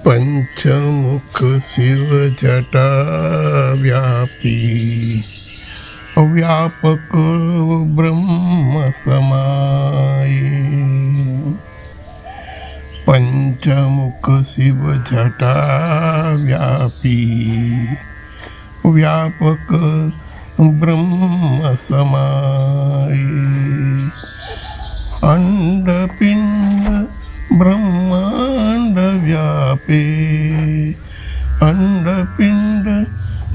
पंचमुख शिव जटा व्यापी व्यापक ब्रह्म समाये। पंचमुख शिव जटा व्यापी व्यापक ब्रह्म समाये। अंड पिंड ब्रह्मांड व्यापे अंड पिंड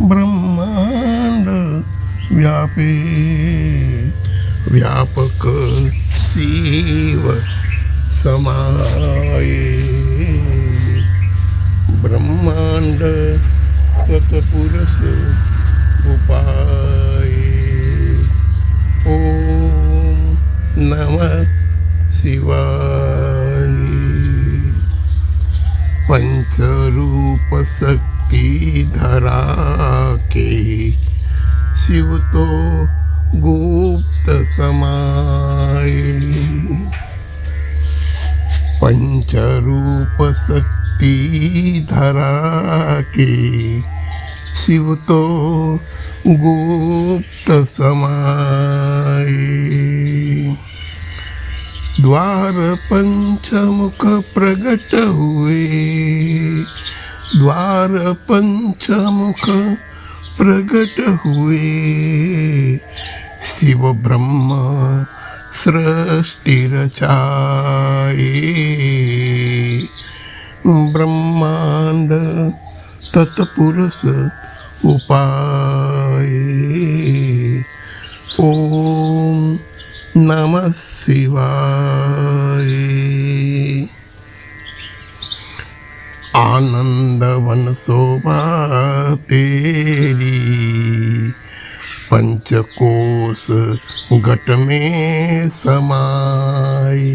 ब्रह्मांड व्यापे व्यापक शिव समाये। ब्रह्मांड तत्पुरुष उपाये। ओम नमः शिवाय। पंचरूप शक्ति धरा के शिव तो गुप्त समाये। पंचरूप शक्ति धरा के शिव तो गुप्त समाये। द्वार पंचमुख प्रगट हुए द्वार पंचमुख प्रगट हुए। शिव ब्रह्म सृष्टि रचाए। ब्रह्मांड तत्पुरुष उपाये। ओम नमः शिवाय। आनंदवन शोभा तेरी पंचकोश घट में समाई।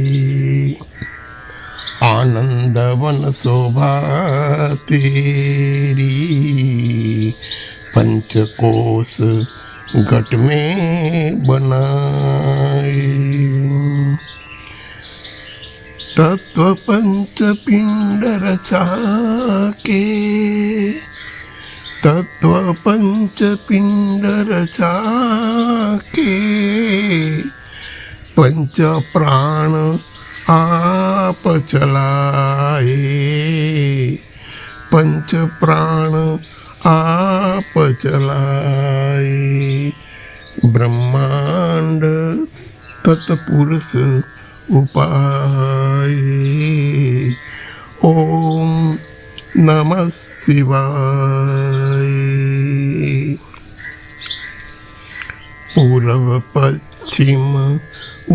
आनंदवन शोभा तेरी पंचकोश घट में बनाए। तत्व पंच पिंड रचा के तत्व पंच पिंड रचा के पंच प्राण आप चलाए। पंच प्राण आप चलाए। ब्रह्मांड तत्पुरुष उपाये। ओम नमः शिवाय। पूर्व पश्चिम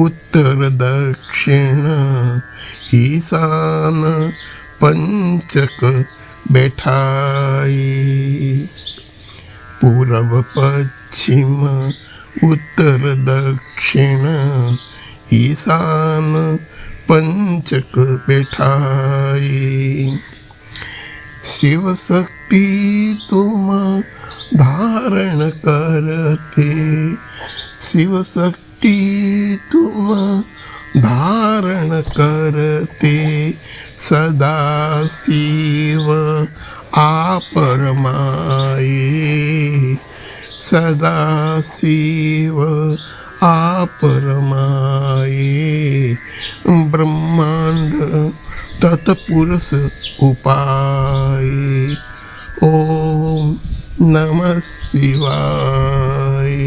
उत्तर दक्षिण ईशान पंचक बैठाई। पूर्व पश्चिम उत्तर दक्षिण ईशान पंचक बैठाई। शिव शक्ति तुम धारण करते शिव शक्ति तुम धारण करते सदा शिव आप रमाए। सदा शिव आप रमाए। ब्रह्मांड तत्पुरुष उपाये। ओम नमः शिवाय।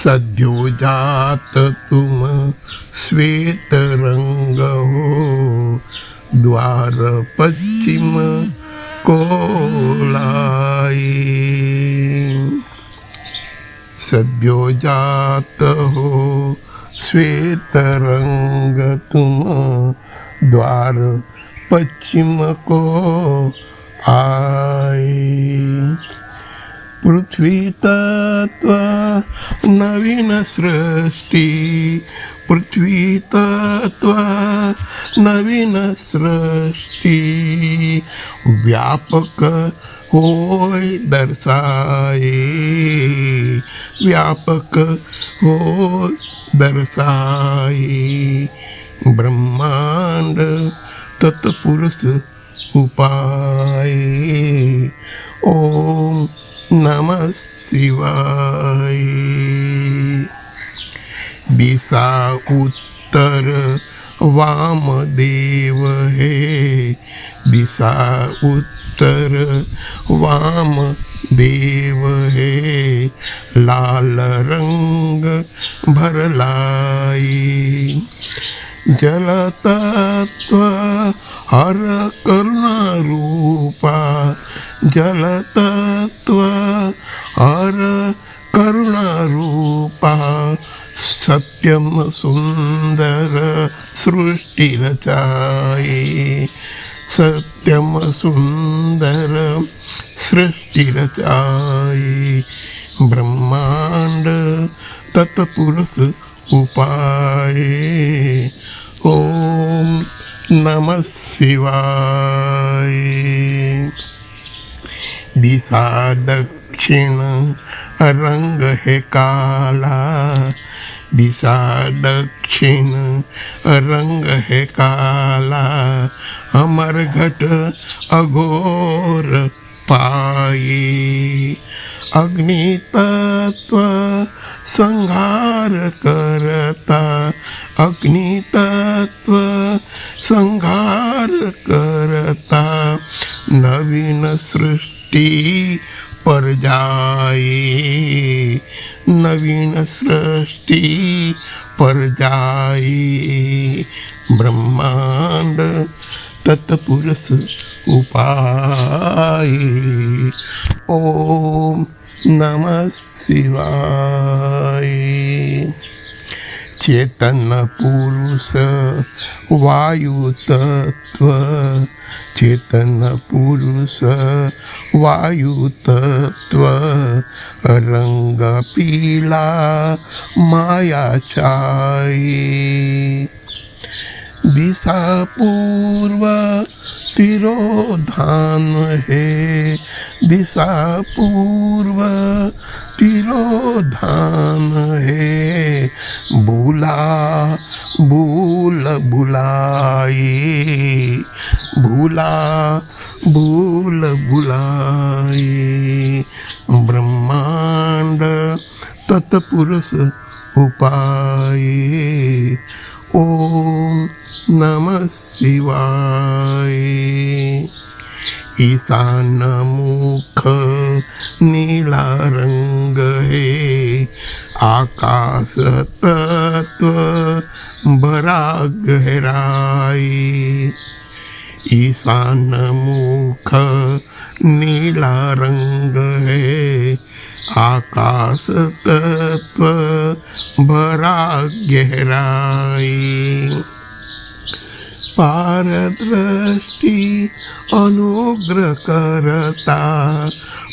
सद्योजात तुम श्वेत रंग हो द्वार पश्चिम को लाए। सद्योजात हो श्वेत रंग तुम द्वार पश्चिम को आए। पृथ्वी तत्व नवीन सृष्टि पृथ्वी तत्व नवीन सृष्टि व्यापक होय दर्शाए। व्यापक होय दर्शाए। ब्रह्मांड तत्पुरुष उपाय। ओम नमः शिवाय। दिशा उत्तर वामदेव है, दिशा उत्तर वाम देव है, लाल रंग भर लाई। जल तत्व हर करुणा रूपा, जल तत्व हर करुणा रूपा, सत्यम सुंदर सृष्टि रचाए, सत्यम सुंदर सृष्टि रचाए। ब्रह्मांड तत्पुरुष उपाय। ओम नमः शिवाय। दिशा दक्षिण रंग है काला, दिशा दक्षिण रंग है काला, अमर घट अघोर पाए। अग्नि तत्व संहार करता, अग्नि तत्व संहार करता, नवीन सृष्टि पर जाए, नवीन सृष्टि पर जाए। ब्रह्मांड तत्पुरुष उपाय। ओम नमः शिवाय। चेतन पुरुष वायु तत्व, चेतन पुरुष वायु तत्व, रंग पीला माया छाई। दिशा पूर्व तिरोधान है, दिशा पूर्व तिरोधान है, भूला भूल भुलाए, भूला भूल भुलाए। ब्रह्मांड तत्पुरुष उपाय। ओम नमः शिवाय। ईशान मुख नीला रंग है, आकाश तत्व भरा गहराई। ईशान मुख नीला रंग है, आकाश तत्व भरा गहराई। पारदृष्टि अनुग्रह करता,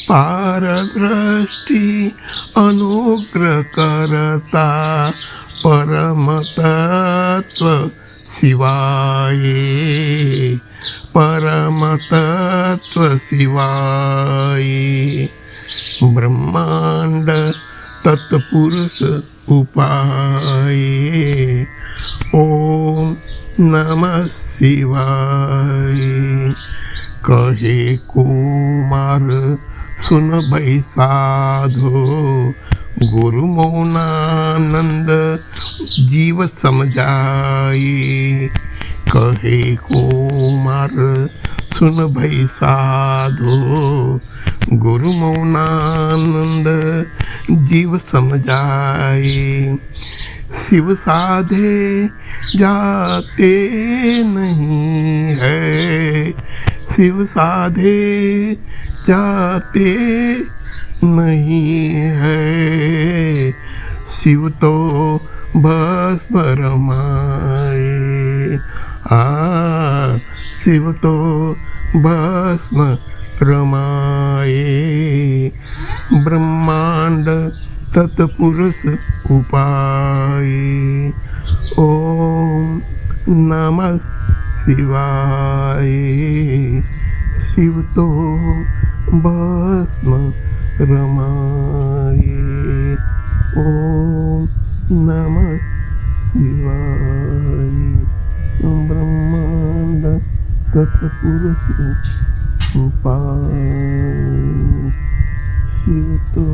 पारदृष्टि अनुग्रह करता, परम तत्व शिवाय, परम तत्व शिवाय। ब्रह्मांड तत्पुरुष उपाय। ओम नमः शिवाय। कहे कुमार सुन भई साधो, गुरु मौनानंद जीव समझाई। कहे कुमार सुन भई साधो, गुरु मौनानंद जीव समझाए। शिव साधे जाते नहीं है, शिव साधे जाते नहीं है, शिव तो भस्म रमाए। शिव तो भस्म रमाए। ब्रह्मांड तत्पुरुष उपाय। ओम नमः शिवाय। शिव तो भस्म रमाए। ओम नमः शिवाय। ब्रह्मांड तत्पुरुष उपाय शिव तो